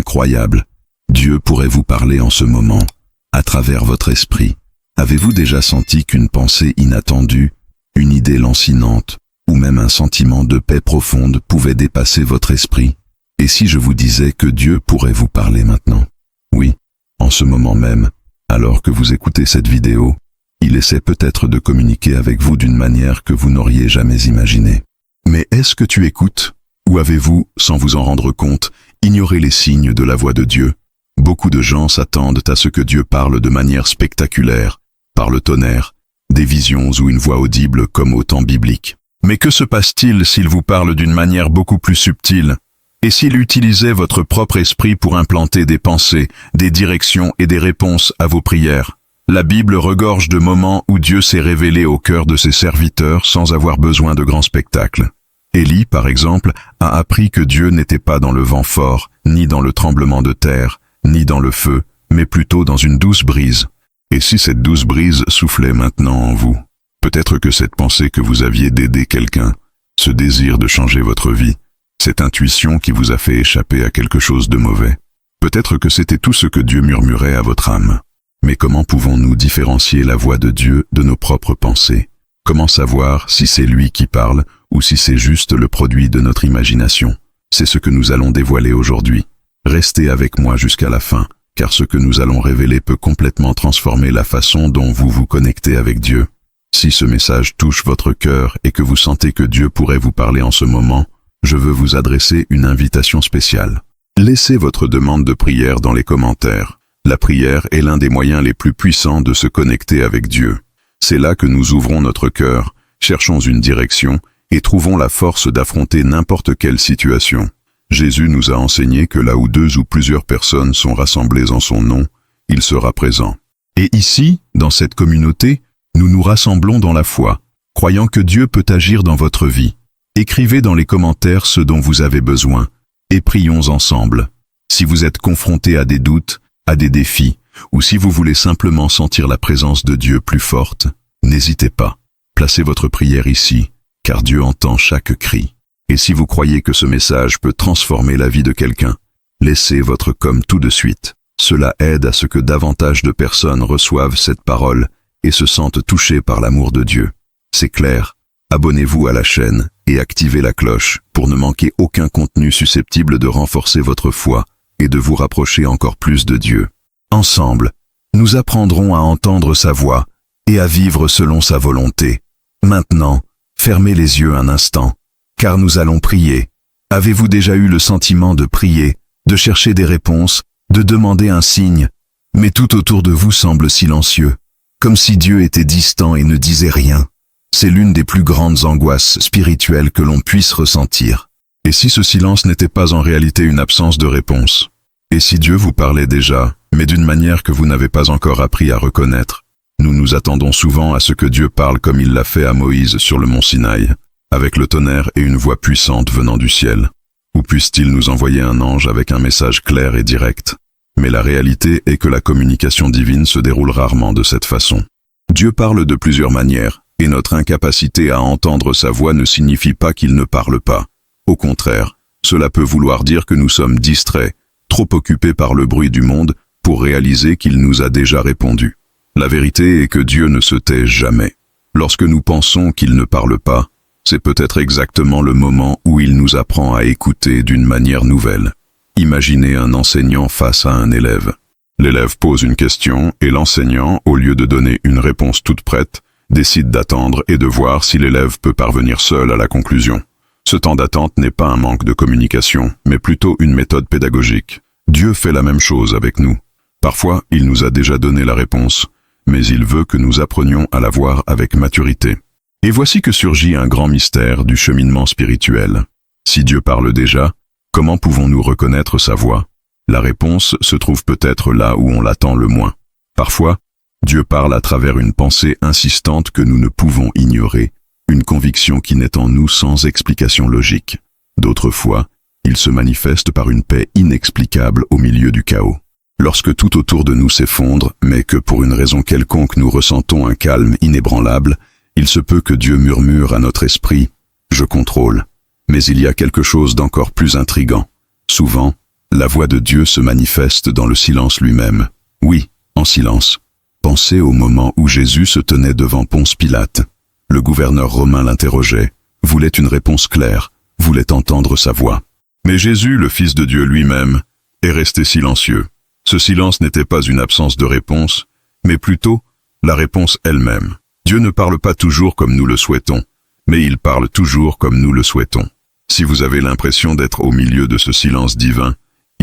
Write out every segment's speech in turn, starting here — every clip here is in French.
incroyable. Dieu pourrait vous parler en ce moment, à travers votre esprit. Avez-vous déjà senti qu'une pensée inattendue, une idée lancinante, ou même un sentiment de paix profonde pouvait dépasser votre esprit? Et si je vous disais que Dieu pourrait vous parler maintenant? Oui, en ce moment même, alors que vous écoutez cette vidéo, il essaie peut-être de communiquer avec vous d'une manière que vous n'auriez jamais imaginée. Mais est-ce que tu écoutes? Ou avez-vous, sans vous en rendre compte, ignoré les signes de la voix de Dieu? Beaucoup de gens s'attendent à ce que Dieu parle de manière spectaculaire, par le tonnerre, des visions ou une voix audible comme au temps biblique. Mais que se passe-t-il s'il vous parle d'une manière beaucoup plus subtile? Et s'il utilisait votre propre esprit pour implanter des pensées, des directions et des réponses à vos prières? La Bible regorge de moments où Dieu s'est révélé au cœur de ses serviteurs sans avoir besoin de grands spectacles. Élie, par exemple, a appris que Dieu n'était pas dans le vent fort, ni dans le tremblement de terre, ni dans le feu, mais plutôt dans une douce brise. Et si cette douce brise soufflait maintenant en vous? Peut-être que cette pensée que vous aviez d'aider quelqu'un, ce désir de changer votre vie, cette intuition qui vous a fait échapper à quelque chose de mauvais, peut-être que c'était tout ce que Dieu murmurait à votre âme. Mais comment pouvons-nous différencier la voix de Dieu de nos propres pensées? Comment savoir si c'est lui qui parle ou si c'est juste le produit de notre imagination? C'est ce que nous allons dévoiler aujourd'hui. Restez avec moi jusqu'à la fin, car ce que nous allons révéler peut complètement transformer la façon dont vous vous connectez avec Dieu. Si ce message touche votre cœur et que vous sentez que Dieu pourrait vous parler en ce moment, je veux vous adresser une invitation spéciale. Laissez votre demande de prière dans les commentaires. La prière est l'un des moyens les plus puissants de se connecter avec Dieu. C'est là que nous ouvrons notre cœur, cherchons une direction et trouvons la force d'affronter n'importe quelle situation. Jésus nous a enseigné que là où 2 ou plusieurs personnes sont rassemblées en son nom, il sera présent. Et ici, dans cette communauté, nous nous rassemblons dans la foi, croyant que Dieu peut agir dans votre vie. Écrivez dans les commentaires ce dont vous avez besoin, et prions ensemble. Si vous êtes confronté à des doutes, à des défis, ou si vous voulez simplement sentir la présence de Dieu plus forte, n'hésitez pas. Placez votre prière ici, car Dieu entend chaque cri. Et si vous croyez que ce message peut transformer la vie de quelqu'un, laissez votre com tout de suite. Cela aide à ce que davantage de personnes reçoivent cette parole et se sentent touchées par l'amour de Dieu. C'est clair, abonnez-vous à la chaîne et activez la cloche pour ne manquer aucun contenu susceptible de renforcer votre foi et de vous rapprocher encore plus de Dieu. Ensemble, nous apprendrons à entendre sa voix et à vivre selon sa volonté. Maintenant, fermez les yeux un instant, car nous allons prier. Avez-vous déjà eu le sentiment de prier, de chercher des réponses, de demander un signe, mais tout autour de vous semble silencieux, comme si Dieu était distant et ne disait rien? C'est l'une des plus grandes angoisses spirituelles que l'on puisse ressentir. Et si ce silence n'était pas en réalité une absence de réponse? Et si Dieu vous parlait déjà, mais d'une manière que vous n'avez pas encore appris à reconnaître? Nous nous attendons souvent à ce que Dieu parle comme il l'a fait à Moïse sur le mont Sinaï, avec le tonnerre et une voix puissante venant du ciel. Ou puisse-t-il nous envoyer un ange avec un message clair et direct? Mais la réalité est que la communication divine se déroule rarement de cette façon. Dieu parle de plusieurs manières, et notre incapacité à entendre sa voix ne signifie pas qu'il ne parle pas. Au contraire, cela peut vouloir dire que nous sommes distraits, trop occupés par le bruit du monde pour réaliser qu'il nous a déjà répondu. La vérité est que Dieu ne se tait jamais. Lorsque nous pensons qu'il ne parle pas, c'est peut-être exactement le moment où il nous apprend à écouter d'une manière nouvelle. Imaginez un enseignant face à un élève. L'élève pose une question et l'enseignant, au lieu de donner une réponse toute prête, décide d'attendre et de voir si l'élève peut parvenir seul à la conclusion. Ce temps d'attente n'est pas un manque de communication, mais plutôt une méthode pédagogique. Dieu fait la même chose avec nous. Parfois, il nous a déjà donné la réponse, mais il veut que nous apprenions à la voir avec maturité. Et voici que surgit un grand mystère du cheminement spirituel. Si Dieu parle déjà, comment pouvons-nous reconnaître sa voix? La réponse se trouve peut-être là où on l'attend le moins. Parfois, Dieu parle à travers une pensée insistante que nous ne pouvons ignorer, une conviction qui naît en nous sans explication logique. D'autres fois, il se manifeste par une paix inexplicable au milieu du chaos. Lorsque tout autour de nous s'effondre, mais que pour une raison quelconque nous ressentons un calme inébranlable, il se peut que Dieu murmure à notre esprit « Je contrôle ». Mais il y a quelque chose d'encore plus intrigant. Souvent, La voix de Dieu se manifeste dans le silence lui-même. Oui, en silence. Pensez au moment où Jésus se tenait devant Ponce Pilate. Le gouverneur romain l'interrogeait, voulait une réponse claire, voulait entendre sa voix. Mais Jésus, le Fils de Dieu lui-même, est resté silencieux. Ce silence n'était pas une absence de réponse, mais plutôt la réponse elle-même. Dieu ne parle pas toujours comme nous le souhaitons, mais il parle toujours comme nous le souhaitons. Si vous avez l'impression d'être au milieu de ce silence divin,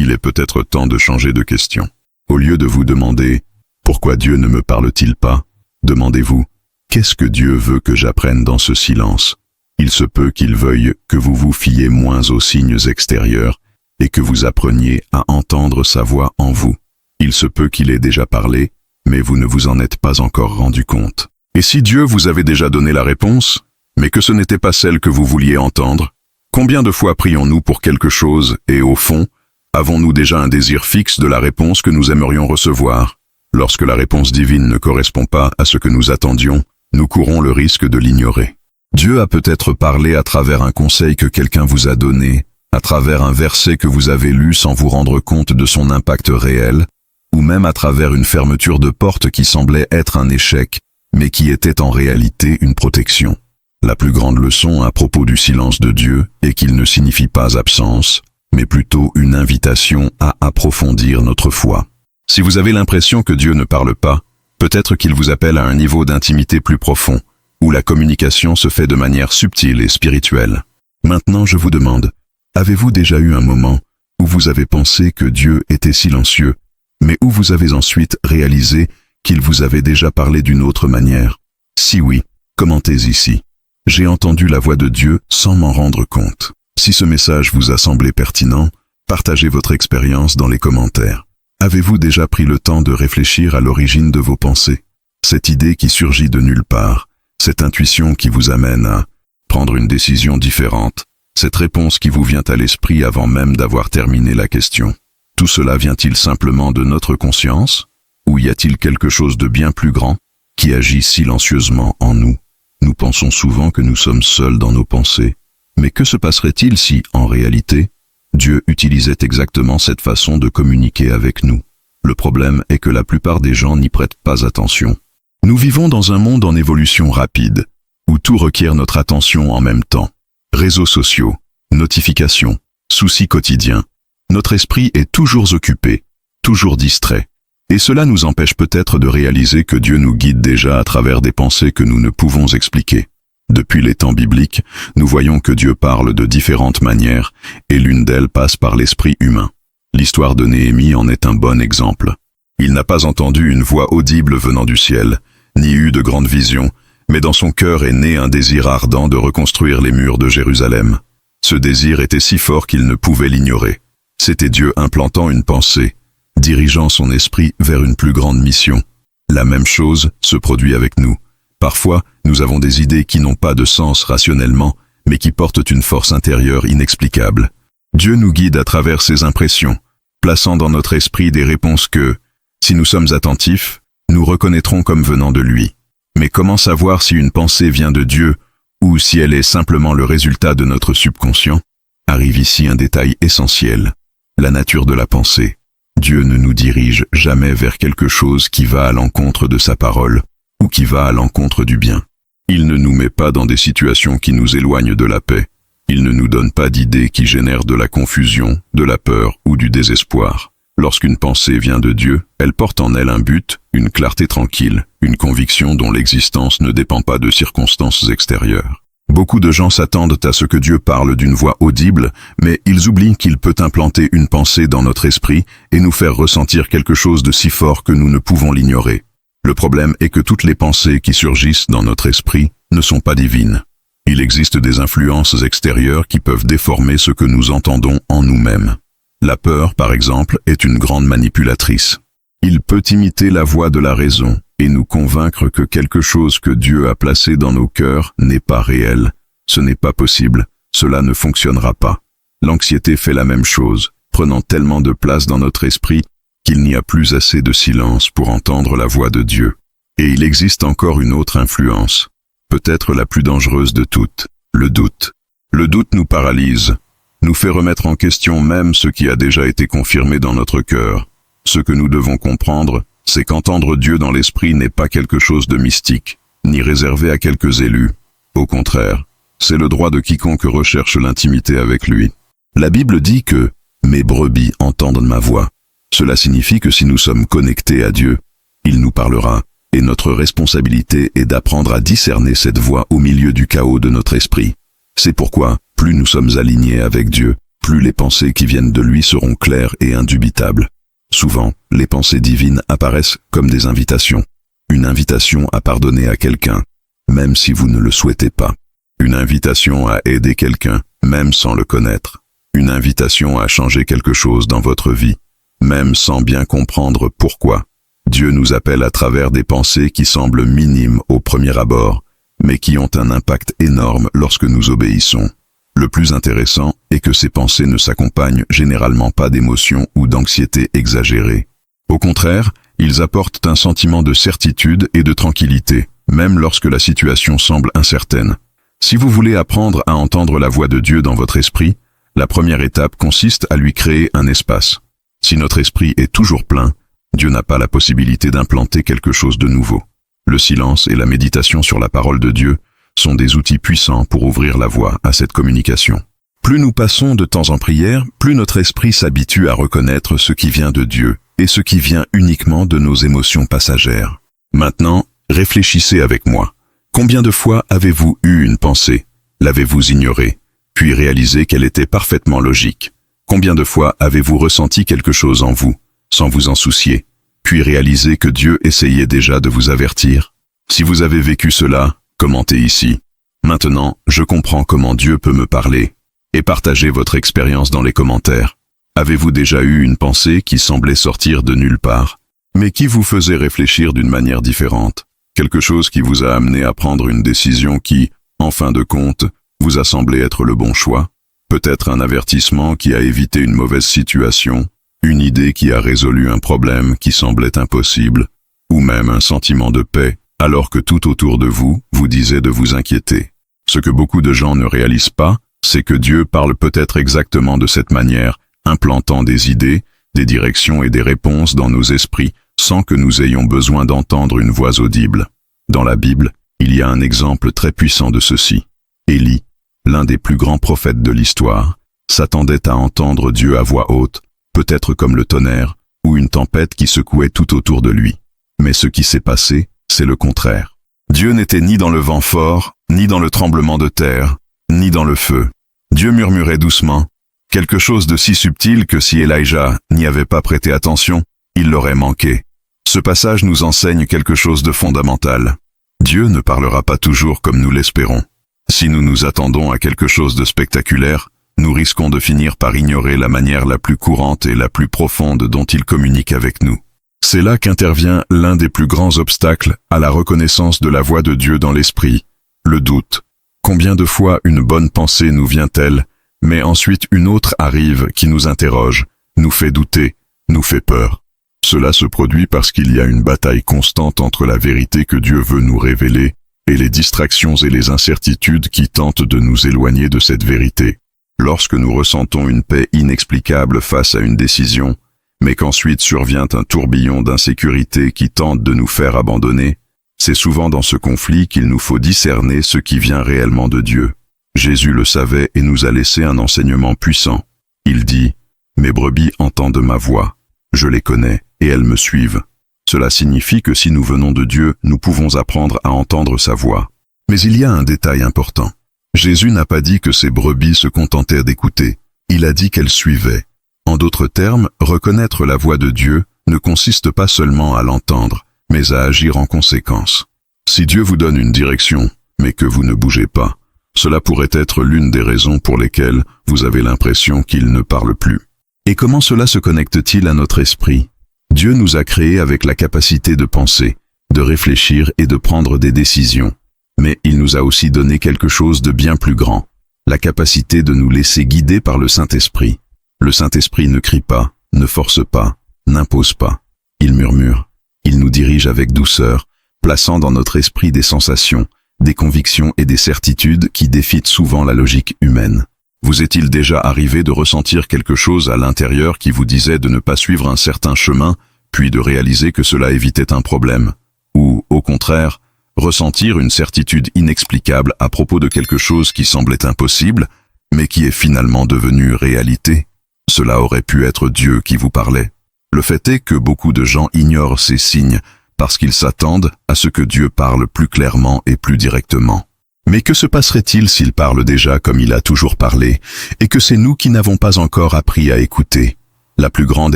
il est peut-être temps de changer de question. Au lieu de vous demander « Pourquoi Dieu ne me parle-t-il pas ?», demandez-vous « Qu'est-ce que Dieu veut que j'apprenne dans ce silence ?» Il se peut qu'il veuille que vous vous fiez moins aux signes extérieurs et que vous appreniez à entendre sa voix en vous. Il se peut qu'il ait déjà parlé, mais vous ne vous en êtes pas encore rendu compte. Et si Dieu vous avait déjà donné la réponse, mais que ce n'était pas celle que vous vouliez entendre, combien de fois prions-nous pour quelque chose et, au fond, avons-nous déjà un désir fixe de la réponse que nous aimerions recevoir? Lorsque la réponse divine ne correspond pas à ce que nous attendions, nous courons le risque de l'ignorer. Dieu a peut-être parlé à travers un conseil que quelqu'un vous a donné, à travers un verset que vous avez lu sans vous rendre compte de son impact réel, ou même à travers une fermeture de porte qui semblait être un échec, mais qui était en réalité une protection. La plus grande leçon à propos du silence de Dieu est qu'il ne signifie pas absence, mais plutôt une invitation à approfondir notre foi. Si vous avez l'impression que Dieu ne parle pas, peut-être qu'il vous appelle à un niveau d'intimité plus profond, où la communication se fait de manière subtile et spirituelle. Maintenant, je vous demande, avez-vous déjà eu un moment où vous avez pensé que Dieu était silencieux, mais où vous avez ensuite réalisé qu'il vous avait déjà parlé d'une autre manière? Si oui, commentez ici. J'ai entendu la voix de Dieu sans m'en rendre compte. Si ce message vous a semblé pertinent, partagez votre expérience dans les commentaires. Avez-vous déjà pris le temps de réfléchir à l'origine de vos pensées? Cette idée qui surgit de nulle part, cette intuition qui vous amène à prendre une décision différente, cette réponse qui vous vient à l'esprit avant même d'avoir terminé la question. Tout cela vient-il simplement de notre conscience? Ou y a-t-il quelque chose de bien plus grand qui agit silencieusement en nous? Nous pensons souvent que nous sommes seuls dans nos pensées. Mais que se passerait-il si, en réalité, Dieu utilisait exactement cette façon de communiquer avec nous? Le problème est que la plupart des gens n'y prêtent pas attention. Nous vivons dans un monde en évolution rapide, où tout requiert notre attention en même temps. Réseaux sociaux, notifications, soucis quotidiens. Notre esprit est toujours occupé, toujours distrait. Et cela nous empêche peut-être de réaliser que Dieu nous guide déjà à travers des pensées que nous ne pouvons expliquer. Depuis les temps bibliques, nous voyons que Dieu parle de différentes manières, et l'une d'elles passe par l'esprit humain. L'histoire de Néhémie en est un bon exemple. Il n'a pas entendu une voix audible venant du ciel, ni eu de grandes visions, mais dans son cœur est né un désir ardent de reconstruire les murs de Jérusalem. Ce désir était si fort qu'il ne pouvait l'ignorer. C'était Dieu implantant une pensée, dirigeant son esprit vers une plus grande mission. La même chose se produit avec nous. Parfois, nous avons des idées qui n'ont pas de sens rationnellement, mais qui portent une force intérieure inexplicable. Dieu nous guide à travers ces impressions, plaçant dans notre esprit des réponses que, si nous sommes attentifs, nous reconnaîtrons comme venant de lui. Mais comment savoir si une pensée vient de Dieu ou si elle est simplement le résultat de notre subconscient? Arrive ici un détail essentiel, la nature de la pensée. Dieu ne nous dirige jamais vers quelque chose qui va à l'encontre de sa parole ou qui va à l'encontre du bien. Il ne nous met pas dans des situations qui nous éloignent de la paix. Il ne nous donne pas d'idées qui génèrent de la confusion, de la peur ou du désespoir. Lorsqu'une pensée vient de Dieu, elle porte en elle un but, une clarté tranquille, une conviction dont l'existence ne dépend pas de circonstances extérieures. Beaucoup de gens s'attendent à ce que Dieu parle d'une voix audible, mais ils oublient qu'il peut implanter une pensée dans notre esprit et nous faire ressentir quelque chose de si fort que nous ne pouvons l'ignorer. Le problème est que toutes les pensées qui surgissent dans notre esprit ne sont pas divines. Il existe des influences extérieures qui peuvent déformer ce que nous entendons en nous-mêmes. La peur, par exemple, est une grande manipulatrice. Il peut imiter la voix de la raison et nous convaincre que quelque chose que Dieu a placé dans nos cœurs n'est pas réel. Ce n'est pas possible, cela ne fonctionnera pas. L'anxiété fait la même chose, prenant tellement de place dans notre esprit qu'il n'y a plus assez de silence pour entendre la voix de Dieu. Et il existe encore une autre influence, peut-être la plus dangereuse de toutes, le doute. Le doute nous paralyse. nous fait remettre en question même ce qui a déjà été confirmé dans notre cœur. Ce que nous devons comprendre, c'est qu'entendre Dieu dans l'esprit n'est pas quelque chose de mystique, ni réservé à quelques élus. Au contraire, c'est le droit de quiconque recherche l'intimité avec lui. La Bible dit que « mes brebis entendent ma voix ». Cela signifie que si nous sommes connectés à Dieu, il nous parlera, et notre responsabilité est d'apprendre à discerner cette voix au milieu du chaos de notre esprit. C'est pourquoi, plus nous sommes alignés avec Dieu, plus les pensées qui viennent de lui seront claires et indubitables. Souvent, les pensées divines apparaissent comme des invitations. Une invitation à pardonner à quelqu'un, même si vous ne le souhaitez pas. Une invitation à aider quelqu'un, même sans le connaître. Une invitation à changer quelque chose dans votre vie, même sans bien comprendre pourquoi. Dieu nous appelle à travers des pensées qui semblent minimes au premier abord, mais qui ont un impact énorme lorsque nous obéissons. Le plus intéressant est que ces pensées ne s'accompagnent généralement pas d'émotions ou d'anxiété exagérées. Au contraire, ils apportent un sentiment de certitude et de tranquillité, même lorsque la situation semble incertaine. Si vous voulez apprendre à entendre la voix de Dieu dans votre esprit, la première étape consiste à lui créer un espace. Si notre esprit est toujours plein, Dieu n'a pas la possibilité d'implanter quelque chose de nouveau. Le silence et la méditation sur la parole de Dieu sont des outils puissants pour ouvrir la voie à cette communication. Plus nous passons de temps en prière, plus notre esprit s'habitue à reconnaître ce qui vient de Dieu et ce qui vient uniquement de nos émotions passagères. Maintenant, réfléchissez avec moi. Combien de fois avez-vous eu une pensée? L'avez-vous ignorée, puis réalisé qu'elle était parfaitement logique? Combien de fois avez-vous ressenti quelque chose en vous, sans vous en soucier, puis réalisé que Dieu essayait déjà de vous avertir? Si vous avez vécu cela, commentez ici. Maintenant, je comprends comment Dieu peut me parler. Et partagez votre expérience dans les commentaires. Avez-vous déjà eu une pensée qui semblait sortir de nulle part, mais qui vous faisait réfléchir d'une manière différente? Quelque chose qui vous a amené à prendre une décision qui, en fin de compte, vous a semblé être le bon choix? Peut-être un avertissement qui a évité une mauvaise situation, une idée qui a résolu un problème qui semblait impossible, ou même un sentiment de paix, alors que tout autour de vous vous disait de vous inquiéter. Ce que beaucoup de gens ne réalisent pas, c'est que Dieu parle peut-être exactement de cette manière, implantant des idées, des directions et des réponses dans nos esprits, sans que nous ayons besoin d'entendre une voix audible. Dans la Bible, il y a un exemple très puissant de ceci. Élie, l'un des plus grands prophètes de l'histoire, s'attendait à entendre Dieu à voix haute, peut-être comme le tonnerre, ou une tempête qui secouait tout autour de lui. Mais ce qui s'est passé, c'est le contraire. Dieu n'était ni dans le vent fort, ni dans le tremblement de terre, ni dans le feu. Dieu murmurait doucement, quelque chose de si subtil que si Elijah n'y avait pas prêté attention, il l'aurait manqué. Ce passage nous enseigne quelque chose de fondamental. Dieu ne parlera pas toujours comme nous l'espérons. Si nous nous attendons à quelque chose de spectaculaire, nous risquons de finir par ignorer la manière la plus courante et la plus profonde dont il communique avec nous. C'est là qu'intervient l'un des plus grands obstacles à la reconnaissance de la voix de Dieu dans l'esprit, le doute. Combien de fois une bonne pensée nous vient-elle, mais ensuite une autre arrive qui nous interroge, nous fait douter, nous fait peur. Cela se produit parce qu'il y a une bataille constante entre la vérité que Dieu veut nous révéler et les distractions et les incertitudes qui tentent de nous éloigner de cette vérité. Lorsque nous ressentons une paix inexplicable face à une décision, mais qu'ensuite survient un tourbillon d'insécurité qui tente de nous faire abandonner, c'est souvent dans ce conflit qu'il nous faut discerner ce qui vient réellement de Dieu. Jésus le savait et nous a laissé un enseignement puissant. Il dit « Mes brebis entendent ma voix, je les connais et elles me suivent ». Cela signifie que si nous venons de Dieu, nous pouvons apprendre à entendre sa voix. Mais il y a un détail important. Jésus n'a pas dit que ses brebis se contentaient d'écouter, il a dit qu'elles suivaient. En d'autres termes, reconnaître la voix de Dieu ne consiste pas seulement à l'entendre, mais à agir en conséquence. Si Dieu vous donne une direction, mais que vous ne bougez pas, cela pourrait être l'une des raisons pour lesquelles vous avez l'impression qu'il ne parle plus. Et comment cela se connecte-t-il à notre esprit? Dieu nous a créés avec la capacité de penser, de réfléchir et de prendre des décisions. Mais il nous a aussi donné quelque chose de bien plus grand, la capacité de nous laisser guider par le Saint-Esprit. Le Saint-Esprit ne crie pas, ne force pas, n'impose pas. Il murmure. Il nous dirige avec douceur, plaçant dans notre esprit des sensations, des convictions et des certitudes qui défient souvent la logique humaine. Vous est-il déjà arrivé de ressentir quelque chose à l'intérieur qui vous disait de ne pas suivre un certain chemin, puis de réaliser que cela évitait un problème? Ou, au contraire, ressentir une certitude inexplicable à propos de quelque chose qui semblait impossible, mais qui est finalement devenu réalité? Cela aurait pu être Dieu qui vous parlait. Le fait est que beaucoup de gens ignorent ces signes parce qu'ils s'attendent à ce que Dieu parle plus clairement et plus directement. Mais que se passerait-il s'il parle déjà comme il a toujours parlé, et que c'est nous qui n'avons pas encore appris à écouter? La plus grande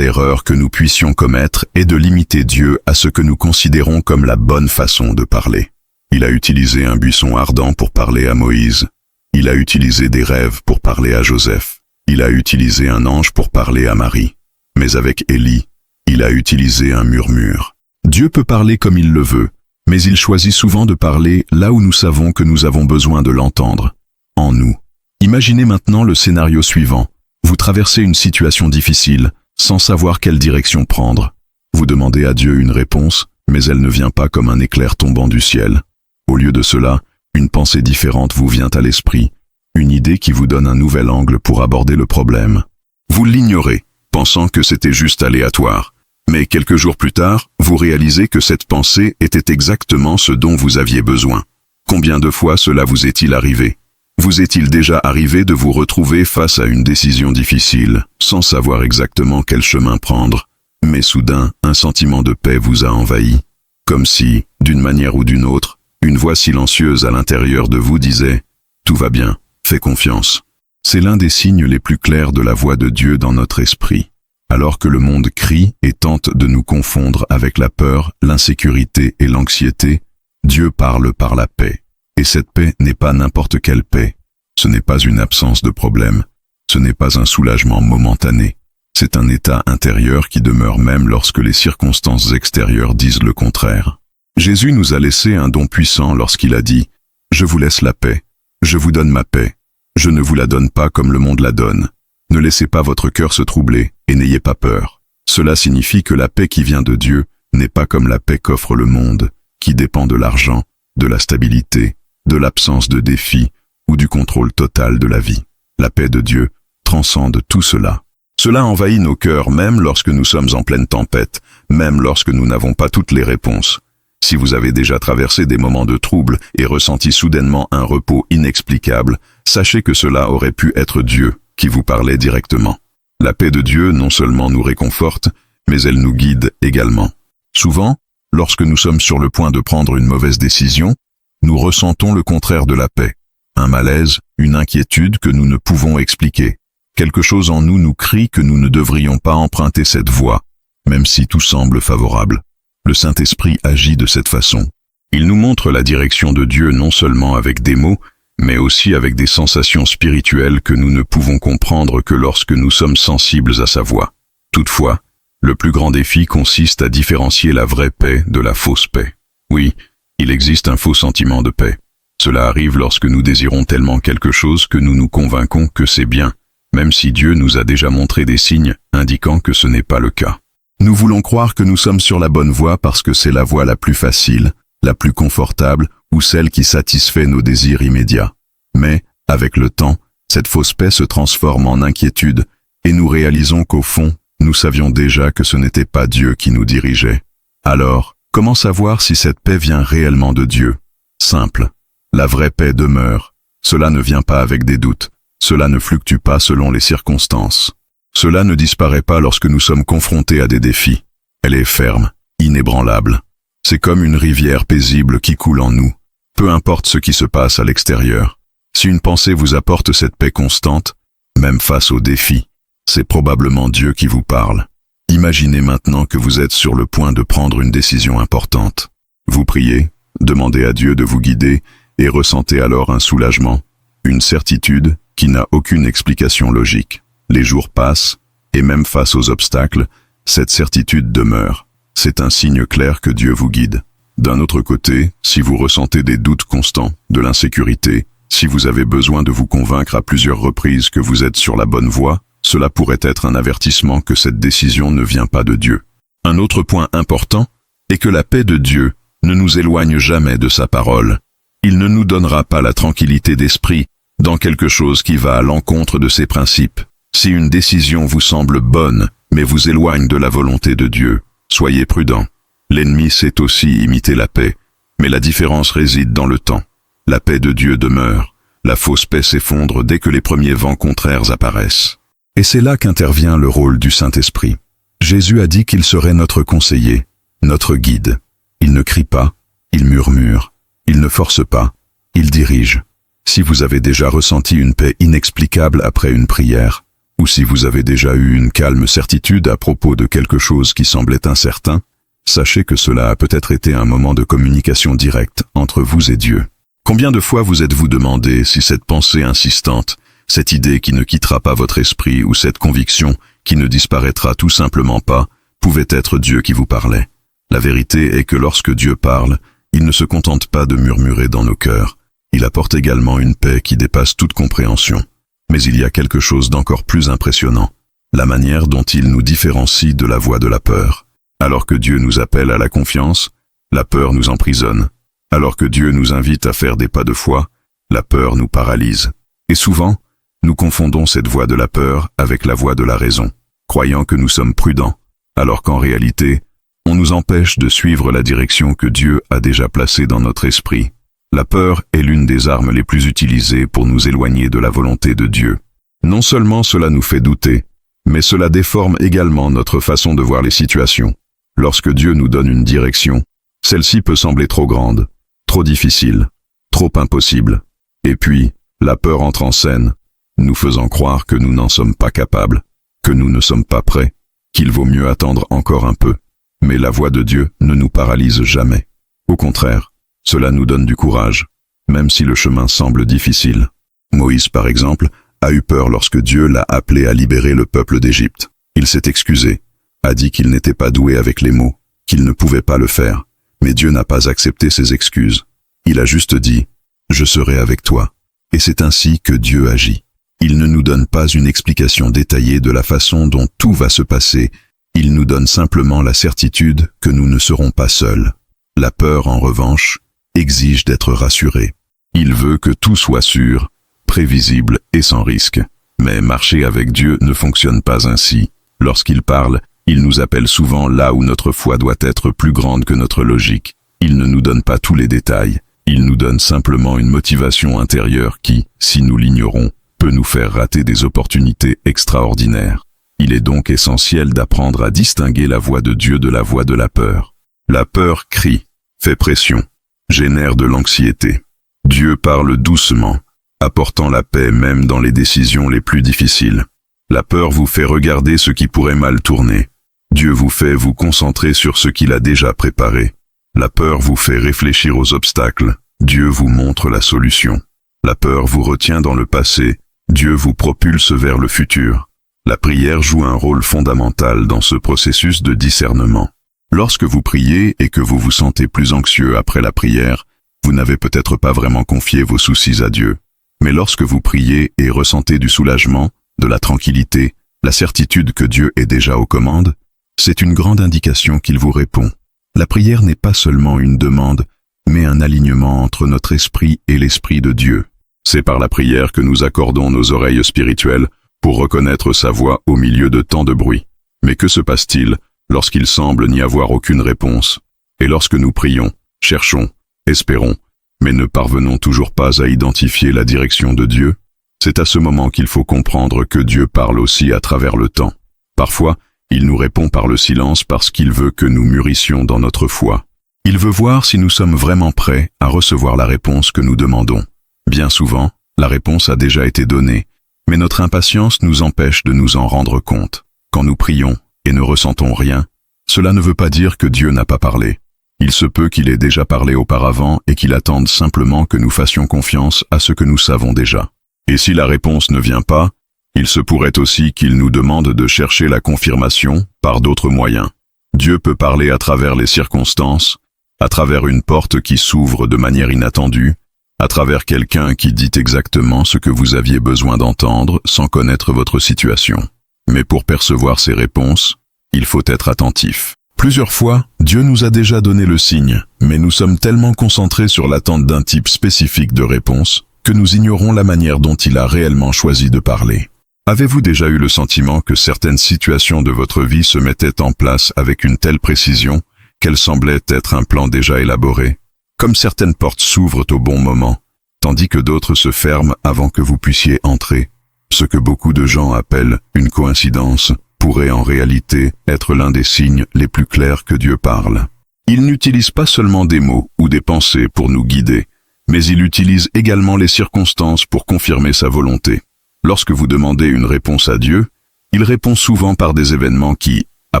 erreur que nous puissions commettre est de limiter Dieu à ce que nous considérons comme la bonne façon de parler. Il a utilisé un buisson ardent pour parler à Moïse. Il a utilisé des rêves pour parler à Joseph. Il a utilisé un ange pour parler à Marie. Mais avec Élie, il a utilisé un murmure. Dieu peut parler comme il le veut, mais il choisit souvent de parler là où nous savons que nous avons besoin de l'entendre, en nous. Imaginez maintenant le scénario suivant. Vous traversez une situation difficile, sans savoir quelle direction prendre. Vous demandez à Dieu une réponse, mais elle ne vient pas comme un éclair tombant du ciel. Au lieu de cela, une pensée différente vous vient à l'esprit, une idée qui vous donne un nouvel angle pour aborder le problème. Vous l'ignorez, pensant que c'était juste aléatoire. Mais quelques jours plus tard, vous réalisez que cette pensée était exactement ce dont vous aviez besoin. Combien de fois cela vous est-il arrivé? Vous est-il déjà arrivé de vous retrouver face à une décision difficile, sans savoir exactement quel chemin prendre, mais soudain, un sentiment de paix vous a envahi? Comme si, d'une manière ou d'une autre, une voix silencieuse à l'intérieur de vous disait « Tout va bien, fais confiance ». C'est l'un des signes les plus clairs de la voix de Dieu dans notre esprit. Alors que le monde crie et tente de nous confondre avec la peur, l'insécurité et l'anxiété, Dieu parle par la paix. Et cette paix n'est pas n'importe quelle paix. Ce n'est pas une absence de problème. Ce n'est pas un soulagement momentané. C'est un état intérieur qui demeure même lorsque les circonstances extérieures disent le contraire. Jésus nous a laissé un don puissant lorsqu'il a dit « Je vous laisse la paix. Je vous donne ma paix. Je ne vous la donne pas comme le monde la donne. Ne laissez pas votre cœur se troubler et n'ayez pas peur. » Cela signifie que la paix qui vient de Dieu n'est pas comme la paix qu'offre le monde, qui dépend de l'argent, de la stabilité, de l'absence de défis ou du contrôle total de la vie. La paix de Dieu transcende tout cela. Cela envahit nos cœurs même lorsque nous sommes en pleine tempête, même lorsque nous n'avons pas toutes les réponses. Si vous avez déjà traversé des moments de trouble et ressenti soudainement un repos inexplicable, sachez que cela aurait pu être Dieu qui vous parlait directement. La paix de Dieu non seulement nous réconforte, mais elle nous guide également. Souvent, lorsque nous sommes sur le point de prendre une mauvaise décision, nous ressentons le contraire de la paix. Un malaise, une inquiétude que nous ne pouvons expliquer. Quelque chose en nous nous crie que nous ne devrions pas emprunter cette voie, même si tout semble favorable. Le Saint-Esprit agit de cette façon. Il nous montre la direction de Dieu non seulement avec des mots, mais aussi avec des sensations spirituelles que nous ne pouvons comprendre que lorsque nous sommes sensibles à sa voix. Toutefois, le plus grand défi consiste à différencier la vraie paix de la fausse paix. Oui, il existe un faux sentiment de paix. Cela arrive lorsque nous désirons tellement quelque chose que nous nous convainquons que c'est bien, même si Dieu nous a déjà montré des signes indiquant que ce n'est pas le cas. Nous voulons croire que nous sommes sur la bonne voie parce que c'est la voie la plus facile, la plus confortable ou celle qui satisfait nos désirs immédiats. Mais, avec le temps, cette fausse paix se transforme en inquiétude et nous réalisons qu'au fond, nous savions déjà que ce n'était pas Dieu qui nous dirigeait. Alors, comment savoir si cette paix vient réellement de Dieu? Simple. La vraie paix demeure. Cela ne vient pas avec des doutes. Cela ne fluctue pas selon les circonstances. Cela ne disparaît pas lorsque nous sommes confrontés à des défis. Elle est ferme, inébranlable. C'est comme une rivière paisible qui coule en nous, peu importe ce qui se passe à l'extérieur. Si une pensée vous apporte cette paix constante, même face aux défis, c'est probablement Dieu qui vous parle. Imaginez maintenant que vous êtes sur le point de prendre une décision importante. Vous priez, demandez à Dieu de vous guider et ressentez alors un soulagement, une certitude qui n'a aucune explication logique. Les jours passent, et même face aux obstacles, cette certitude demeure. C'est un signe clair que Dieu vous guide. D'un autre côté, si vous ressentez des doutes constants, de l'insécurité, si vous avez besoin de vous convaincre à plusieurs reprises que vous êtes sur la bonne voie, cela pourrait être un avertissement que cette décision ne vient pas de Dieu. Un autre point important est que la paix de Dieu ne nous éloigne jamais de sa parole. Il ne nous donnera pas la tranquillité d'esprit dans quelque chose qui va à l'encontre de ses principes. Si une décision vous semble bonne, mais vous éloigne de la volonté de Dieu, soyez prudent. L'ennemi sait aussi imiter la paix, mais la différence réside dans le temps. La paix de Dieu demeure, la fausse paix s'effondre dès que les premiers vents contraires apparaissent. Et c'est là qu'intervient le rôle du Saint-Esprit. Jésus a dit qu'il serait notre conseiller, notre guide. Il ne crie pas, il murmure, il ne force pas, il dirige. Si vous avez déjà ressenti une paix inexplicable après une prière, ou si vous avez déjà eu une calme certitude à propos de quelque chose qui semblait incertain, sachez que cela a peut-être été un moment de communication directe entre vous et Dieu. Combien de fois vous êtes-vous demandé si cette pensée insistante, cette idée qui ne quittera pas votre esprit ou cette conviction qui ne disparaîtra tout simplement pas, pouvait être Dieu qui vous parlait? La vérité est que lorsque Dieu parle, il ne se contente pas de murmurer dans nos cœurs. Il apporte également une paix qui dépasse toute compréhension. Mais il y a quelque chose d'encore plus impressionnant, la manière dont il nous différencie de la voix de la peur. Alors que Dieu nous appelle à la confiance, la peur nous emprisonne. Alors que Dieu nous invite à faire des pas de foi, la peur nous paralyse. Et souvent, nous confondons cette voix de la peur avec la voix de la raison, croyant que nous sommes prudents, alors qu'en réalité, on nous empêche de suivre la direction que Dieu a déjà placée dans notre esprit. La peur est l'une des armes les plus utilisées pour nous éloigner de la volonté de Dieu. Non seulement cela nous fait douter, mais cela déforme également notre façon de voir les situations. Lorsque Dieu nous donne une direction, celle-ci peut sembler trop grande, trop difficile, trop impossible. Et puis, la peur entre en scène, nous faisant croire que nous n'en sommes pas capables, que nous ne sommes pas prêts, qu'il vaut mieux attendre encore un peu. Mais la voix de Dieu ne nous paralyse jamais. Au contraire, cela nous donne du courage, même si le chemin semble difficile. Moïse, par exemple, a eu peur lorsque Dieu l'a appelé à libérer le peuple d'Égypte. Il s'est excusé, a dit qu'il n'était pas doué avec les mots, qu'il ne pouvait pas le faire. Mais Dieu n'a pas accepté ses excuses. Il a juste dit « Je serai avec toi ». Et c'est ainsi que Dieu agit. Il ne nous donne pas une explication détaillée de la façon dont tout va se passer. Il nous donne simplement la certitude que nous ne serons pas seuls. La peur, en revanche, exige d'être rassuré. Il veut que tout soit sûr, prévisible et sans risque. Mais marcher avec Dieu ne fonctionne pas ainsi. Lorsqu'il parle, il nous appelle souvent là où notre foi doit être plus grande que notre logique. Il ne nous donne pas tous les détails. Il nous donne simplement une motivation intérieure qui, si nous l'ignorons, peut nous faire rater des opportunités extraordinaires. Il est donc essentiel d'apprendre à distinguer la voix de Dieu de la voix de la peur. La peur crie, fait pression, génère de l'anxiété. Dieu parle doucement, apportant la paix même dans les décisions les plus difficiles. La peur vous fait regarder ce qui pourrait mal tourner. Dieu vous fait vous concentrer sur ce qu'il a déjà préparé. La peur vous fait réfléchir aux obstacles. Dieu vous montre la solution. La peur vous retient dans le passé. Dieu vous propulse vers le futur. La prière joue un rôle fondamental dans ce processus de discernement. Lorsque vous priez et que vous vous sentez plus anxieux après la prière, vous n'avez peut-être pas vraiment confié vos soucis à Dieu. Mais lorsque vous priez et ressentez du soulagement, de la tranquillité, la certitude que Dieu est déjà aux commandes, c'est une grande indication qu'il vous répond. La prière n'est pas seulement une demande, mais un alignement entre notre esprit et l'esprit de Dieu. C'est par la prière que nous accordons nos oreilles spirituelles pour reconnaître sa voix au milieu de tant de bruit. Mais que se passe-t-il lorsqu'il semble n'y avoir aucune réponse? Et lorsque nous prions, cherchons, espérons, mais ne parvenons toujours pas à identifier la direction de Dieu? C'est à ce moment qu'il faut comprendre que Dieu parle aussi à travers le temps. Parfois, il nous répond par le silence parce qu'il veut que nous mûrissions dans notre foi. Il veut voir si nous sommes vraiment prêts à recevoir la réponse que nous demandons. Bien souvent, la réponse a déjà été donnée, mais notre impatience nous empêche de nous en rendre compte. Quand nous prions et ne ressentons rien, cela ne veut pas dire que Dieu n'a pas parlé. Il se peut qu'il ait déjà parlé auparavant et qu'il attende simplement que nous fassions confiance à ce que nous savons déjà. Et si la réponse ne vient pas, il se pourrait aussi qu'il nous demande de chercher la confirmation par d'autres moyens. Dieu peut parler à travers les circonstances, à travers une porte qui s'ouvre de manière inattendue, à travers quelqu'un qui dit exactement ce que vous aviez besoin d'entendre sans connaître votre situation. Mais pour percevoir ces réponses, il faut être attentif. Plusieurs fois, Dieu nous a déjà donné le signe, mais nous sommes tellement concentrés sur l'attente d'un type spécifique de réponse que nous ignorons la manière dont il a réellement choisi de parler. Avez-vous déjà eu le sentiment que certaines situations de votre vie se mettaient en place avec une telle précision qu'elles semblaient être un plan déjà élaboré, comme certaines portes s'ouvrent au bon moment, tandis que d'autres se ferment avant que vous puissiez entrer? Ce que beaucoup de gens appellent une coïncidence pourrait en réalité être l'un des signes les plus clairs que Dieu parle. Il n'utilise pas seulement des mots ou des pensées pour nous guider, mais il utilise également les circonstances pour confirmer sa volonté. Lorsque vous demandez une réponse à Dieu, il répond souvent par des événements qui, à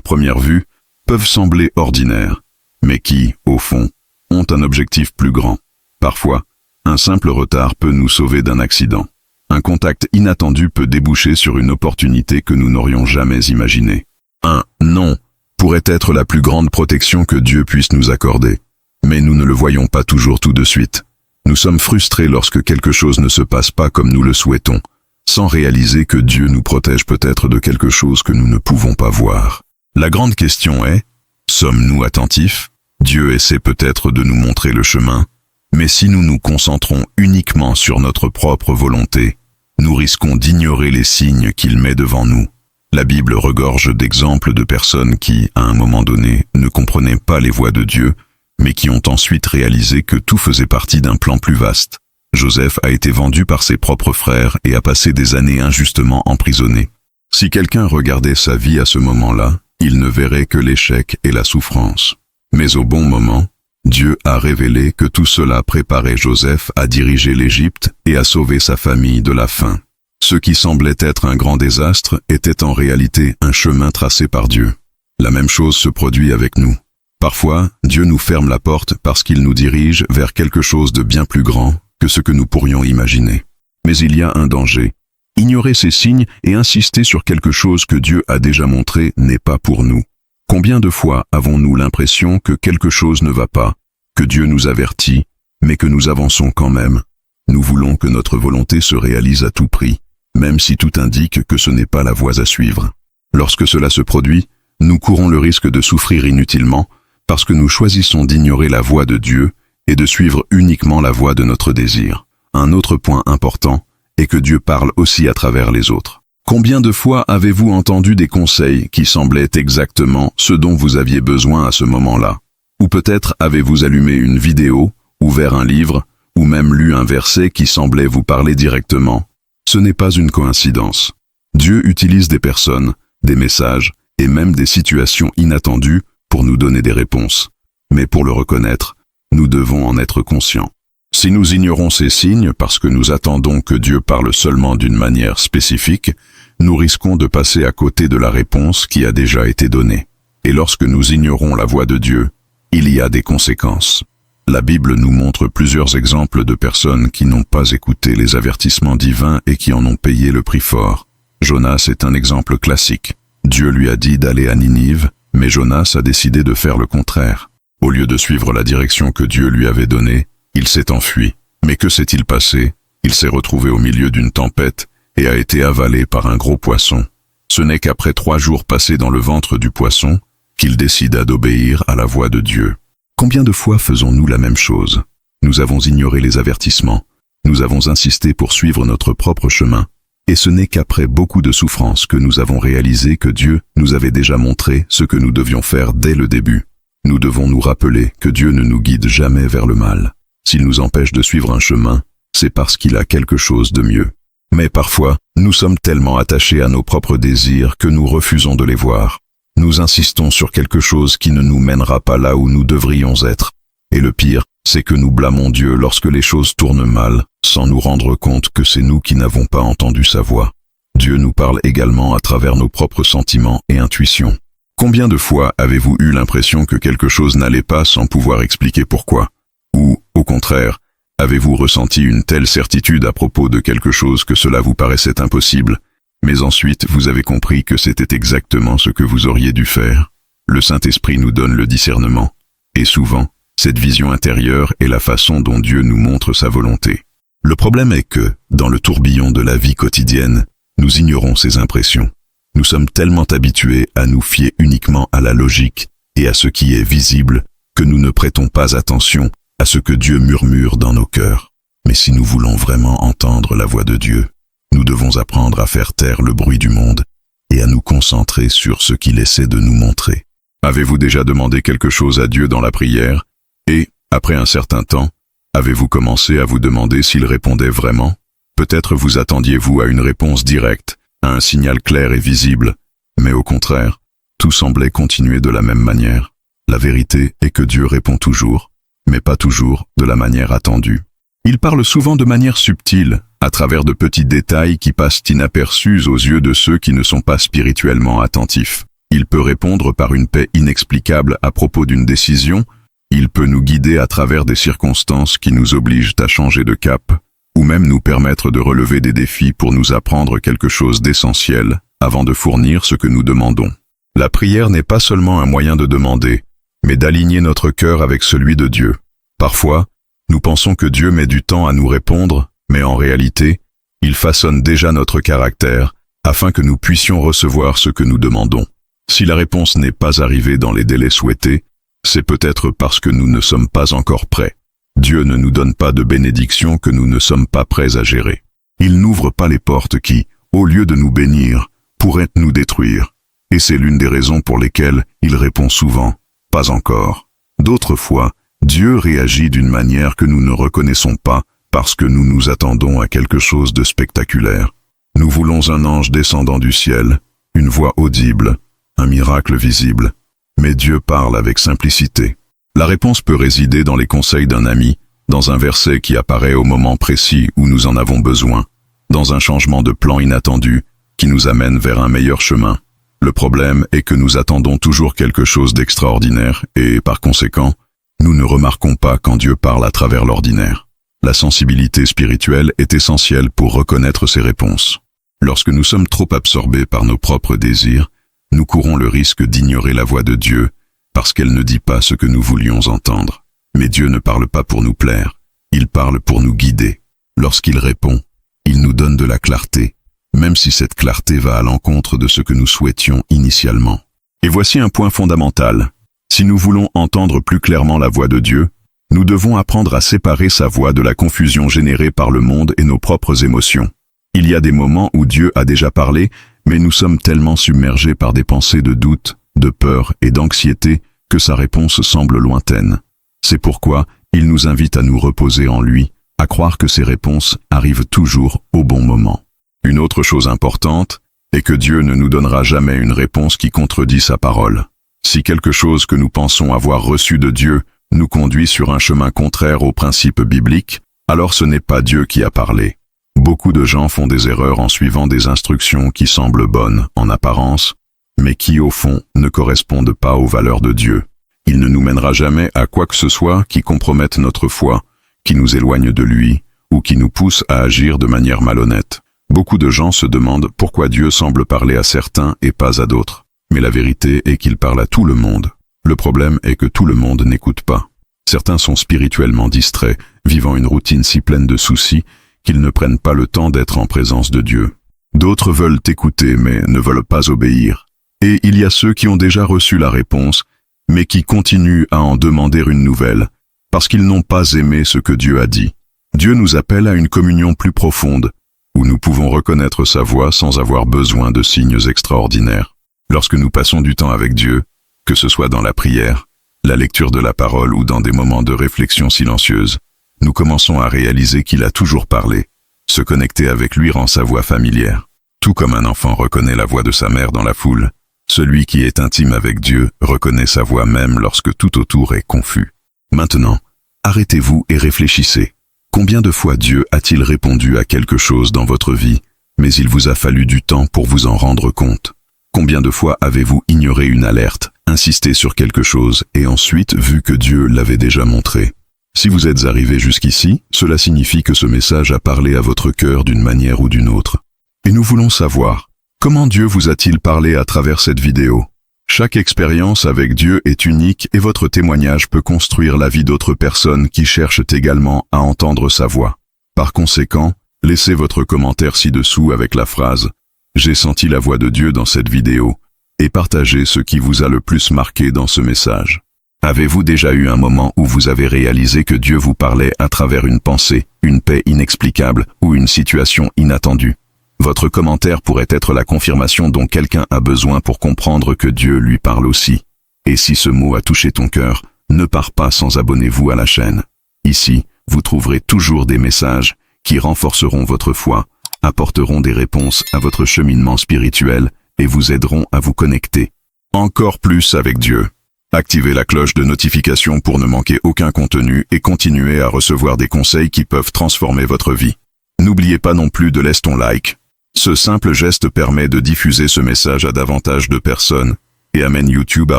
première vue, peuvent sembler ordinaires, mais qui, au fond, ont un objectif plus grand. Parfois, un simple retard peut nous sauver d'un accident. Un contact inattendu peut déboucher sur une opportunité que nous n'aurions jamais imaginée. Un « non » pourrait être la plus grande protection que Dieu puisse nous accorder. Mais nous ne le voyons pas toujours tout de suite. Nous sommes frustrés lorsque quelque chose ne se passe pas comme nous le souhaitons, sans réaliser que Dieu nous protège peut-être de quelque chose que nous ne pouvons pas voir. La grande question est, sommes-nous attentifs? Dieu essaie peut-être de nous montrer le chemin, mais si nous nous concentrons uniquement sur notre propre volonté, nous risquons d'ignorer les signes qu'il met devant nous. La Bible regorge d'exemples de personnes qui, à un moment donné, ne comprenaient pas les voies de Dieu, mais qui ont ensuite réalisé que tout faisait partie d'un plan plus vaste. Joseph a été vendu par ses propres frères et a passé des années injustement emprisonné. Si quelqu'un regardait sa vie à ce moment-là, il ne verrait que l'échec et la souffrance. Mais au bon moment, Dieu a révélé que tout cela préparait Joseph à diriger l'Égypte et à sauver sa famille de la faim. Ce qui semblait être un grand désastre était en réalité un chemin tracé par Dieu. La même chose se produit avec nous. Parfois, Dieu nous ferme la porte parce qu'il nous dirige vers quelque chose de bien plus grand que ce que nous pourrions imaginer. Mais il y a un danger. Ignorer ces signes et insister sur quelque chose que Dieu a déjà montré n'est pas pour nous. Combien de fois avons-nous l'impression que quelque chose ne va pas, que Dieu nous avertit, mais que nous avançons quand même? Nous voulons que notre volonté se réalise à tout prix, même si tout indique que ce n'est pas la voie à suivre. Lorsque cela se produit, nous courons le risque de souffrir inutilement parce que nous choisissons d'ignorer la voie de Dieu et de suivre uniquement la voie de notre désir. Un autre point important est que Dieu parle aussi à travers les autres. Combien de fois avez-vous entendu des conseils qui semblaient exactement ce dont vous aviez besoin à ce moment-là? Ou peut-être avez-vous allumé une vidéo, ouvert un livre, ou même lu un verset qui semblait vous parler directement? Ce n'est pas une coïncidence. Dieu utilise des personnes, des messages et même des situations inattendues pour nous donner des réponses. Mais pour le reconnaître, nous devons en être conscients. Si nous ignorons ces signes parce que nous attendons que Dieu parle seulement d'une manière spécifique, nous risquons de passer à côté de la réponse qui a déjà été donnée. Et lorsque nous ignorons la voix de Dieu, il y a des conséquences. La Bible nous montre plusieurs exemples de personnes qui n'ont pas écouté les avertissements divins et qui en ont payé le prix fort. Jonas est un exemple classique. Dieu lui a dit d'aller à Ninive, mais Jonas a décidé de faire le contraire. Au lieu de suivre la direction que Dieu lui avait donnée, il s'est enfui. Mais que s'est-il passé? Il s'est retrouvé au milieu d'une tempête et a été avalé par un gros poisson. Ce n'est qu'après 3 jours passés dans le ventre du poisson qu'il décida d'obéir à la voix de Dieu. Combien de fois faisons-nous la même chose? Nous avons ignoré les avertissements, nous avons insisté pour suivre notre propre chemin, et ce n'est qu'après beaucoup de souffrances que nous avons réalisé que Dieu nous avait déjà montré ce que nous devions faire dès le début. Nous devons nous rappeler que Dieu ne nous guide jamais vers le mal. S'il nous empêche de suivre un chemin, c'est parce qu'il a quelque chose de mieux. Mais parfois, nous sommes tellement attachés à nos propres désirs que nous refusons de les voir. Nous insistons sur quelque chose qui ne nous mènera pas là où nous devrions être. Et le pire, c'est que nous blâmons Dieu lorsque les choses tournent mal, sans nous rendre compte que c'est nous qui n'avons pas entendu sa voix. Dieu nous parle également à travers nos propres sentiments et intuitions. Combien de fois avez-vous eu l'impression que quelque chose n'allait pas sans pouvoir expliquer pourquoi? Ou, au contraire, avez-vous ressenti une telle certitude à propos de quelque chose que cela vous paraissait impossible, mais ensuite vous avez compris que c'était exactement ce que vous auriez dû faire? Le Saint-Esprit nous donne le discernement, et souvent, cette vision intérieure est la façon dont Dieu nous montre sa volonté. Le problème est que, dans le tourbillon de la vie quotidienne, nous ignorons ces impressions. Nous sommes tellement habitués à nous fier uniquement à la logique et à ce qui est visible que nous ne prêtons pas attention à ce que Dieu murmure dans nos cœurs. Mais si nous voulons vraiment entendre la voix de Dieu, nous devons apprendre à faire taire le bruit du monde et à nous concentrer sur ce qu'il essaie de nous montrer. Avez-vous déjà demandé quelque chose à Dieu dans la prière et, après un certain temps, avez-vous commencé à vous demander s'il répondait vraiment? Peut-être vous attendiez-vous à une réponse directe, à un signal clair et visible, mais au contraire, tout semblait continuer de la même manière. La vérité est que Dieu répond toujours, mais pas toujours de la manière attendue. Il parle souvent de manière subtile, à travers de petits détails qui passent inaperçus aux yeux de ceux qui ne sont pas spirituellement attentifs. Il peut répondre par une paix inexplicable à propos d'une décision, il peut nous guider à travers des circonstances qui nous obligent à changer de cap, ou même nous permettre de relever des défis pour nous apprendre quelque chose d'essentiel avant de fournir ce que nous demandons. La prière n'est pas seulement un moyen de demander, mais d'aligner notre cœur avec celui de Dieu. Parfois, nous pensons que Dieu met du temps à nous répondre, mais en réalité, il façonne déjà notre caractère afin que nous puissions recevoir ce que nous demandons. Si la réponse n'est pas arrivée dans les délais souhaités, c'est peut-être parce que nous ne sommes pas encore prêts. Dieu ne nous donne pas de bénédictions que nous ne sommes pas prêts à gérer. Il n'ouvre pas les portes qui, au lieu de nous bénir, pourraient nous détruire. Et c'est l'une des raisons pour lesquelles il répond souvent « pas encore ». D'autres fois, Dieu réagit d'une manière que nous ne reconnaissons pas parce que nous nous attendons à quelque chose de spectaculaire. Nous voulons un ange descendant du ciel, une voix audible, un miracle visible. Mais Dieu parle avec simplicité. La réponse peut résider dans les conseils d'un ami, dans un verset qui apparaît au moment précis où nous en avons besoin, dans un changement de plan inattendu qui nous amène vers un meilleur chemin. Le problème est que nous attendons toujours quelque chose d'extraordinaire et, par conséquent, nous ne remarquons pas quand Dieu parle à travers l'ordinaire. La sensibilité spirituelle est essentielle pour reconnaître ces réponses. Lorsque nous sommes trop absorbés par nos propres désirs, nous courons le risque d'ignorer la voix de Dieu parce qu'elle ne dit pas ce que nous voulions entendre. Mais Dieu ne parle pas pour nous plaire, il parle pour nous guider. Lorsqu'il répond, il nous donne de la clarté, même si cette clarté va à l'encontre de ce que nous souhaitions initialement. Et voici un point fondamental. Si nous voulons entendre plus clairement la voix de Dieu, nous devons apprendre à séparer sa voix de la confusion générée par le monde et nos propres émotions. Il y a des moments où Dieu a déjà parlé, mais nous sommes tellement submergés par des pensées de doute, de peur et d'anxiété que sa réponse semble lointaine. C'est pourquoi il nous invite à nous reposer en lui, à croire que ses réponses arrivent toujours au bon moment. Une autre chose importante est que Dieu ne nous donnera jamais une réponse qui contredit sa parole. Si quelque chose que nous pensons avoir reçu de Dieu nous conduit sur un chemin contraire aux principes bibliques, alors ce n'est pas Dieu qui a parlé. Beaucoup de gens font des erreurs en suivant des instructions qui semblent bonnes en apparence, mais qui au fond ne correspondent pas aux valeurs de Dieu. Il ne nous mènera jamais à quoi que ce soit qui compromette notre foi, qui nous éloigne de lui, ou qui nous pousse à agir de manière malhonnête. Beaucoup de gens se demandent pourquoi Dieu semble parler à certains et pas à d'autres. Mais la vérité est qu'il parle à tout le monde. Le problème est que tout le monde n'écoute pas. Certains sont spirituellement distraits, vivant une routine si pleine de soucis qu'ils ne prennent pas le temps d'être en présence de Dieu. D'autres veulent écouter mais ne veulent pas obéir. Et il y a ceux qui ont déjà reçu la réponse, mais qui continuent à en demander une nouvelle, parce qu'ils n'ont pas aimé ce que Dieu a dit. Dieu nous appelle à une communion plus profonde, où nous pouvons reconnaître sa voix sans avoir besoin de signes extraordinaires. Lorsque nous passons du temps avec Dieu, que ce soit dans la prière, la lecture de la parole ou dans des moments de réflexion silencieuse, nous commençons à réaliser qu'il a toujours parlé. Se connecter avec lui rend sa voix familière. Tout comme un enfant reconnaît la voix de sa mère dans la foule, celui qui est intime avec Dieu reconnaît sa voix même lorsque tout autour est confus. Maintenant, arrêtez-vous et réfléchissez. Combien de fois Dieu a-t-il répondu à quelque chose dans votre vie, mais il vous a fallu du temps pour vous en rendre compte? Combien de fois avez-vous ignoré une alerte, insisté sur quelque chose et ensuite vu que Dieu l'avait déjà montré? Si vous êtes arrivé jusqu'ici, cela signifie que ce message a parlé à votre cœur d'une manière ou d'une autre. Et nous voulons savoir, comment Dieu vous a-t-il parlé à travers cette vidéo? Chaque expérience avec Dieu est unique et votre témoignage peut construire la vie d'autres personnes qui cherchent également à entendre sa voix. Par conséquent, laissez votre commentaire ci-dessous avec la phrase « J'ai senti la voix de Dieu dans cette vidéo » et partagez ce qui vous a le plus marqué dans ce message. Avez-vous déjà eu un moment où vous avez réalisé que Dieu vous parlait à travers une pensée, une paix inexplicable ou une situation inattendue? Votre commentaire pourrait être la confirmation dont quelqu'un a besoin pour comprendre que Dieu lui parle aussi. Et si ce mot a touché ton cœur, ne pars pas sans abonnez-vous à la chaîne. Ici, vous trouverez toujours des messages qui renforceront votre foi, apporteront des réponses à votre cheminement spirituel et vous aideront à vous connecter encore plus avec Dieu. Activez la cloche de notification pour ne manquer aucun contenu et continuez à recevoir des conseils qui peuvent transformer votre vie. N'oubliez pas non plus de laisser ton like. Ce simple geste permet de diffuser ce message à davantage de personnes et amène YouTube à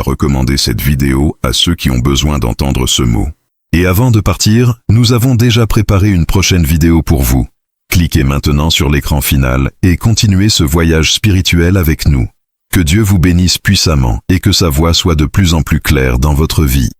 recommander cette vidéo à ceux qui ont besoin d'entendre ce mot. Et avant de partir, nous avons déjà préparé une prochaine vidéo pour vous. Cliquez maintenant sur l'écran final et continuez ce voyage spirituel avec nous. Que Dieu vous bénisse puissamment et que sa voix soit de plus en plus claire dans votre vie.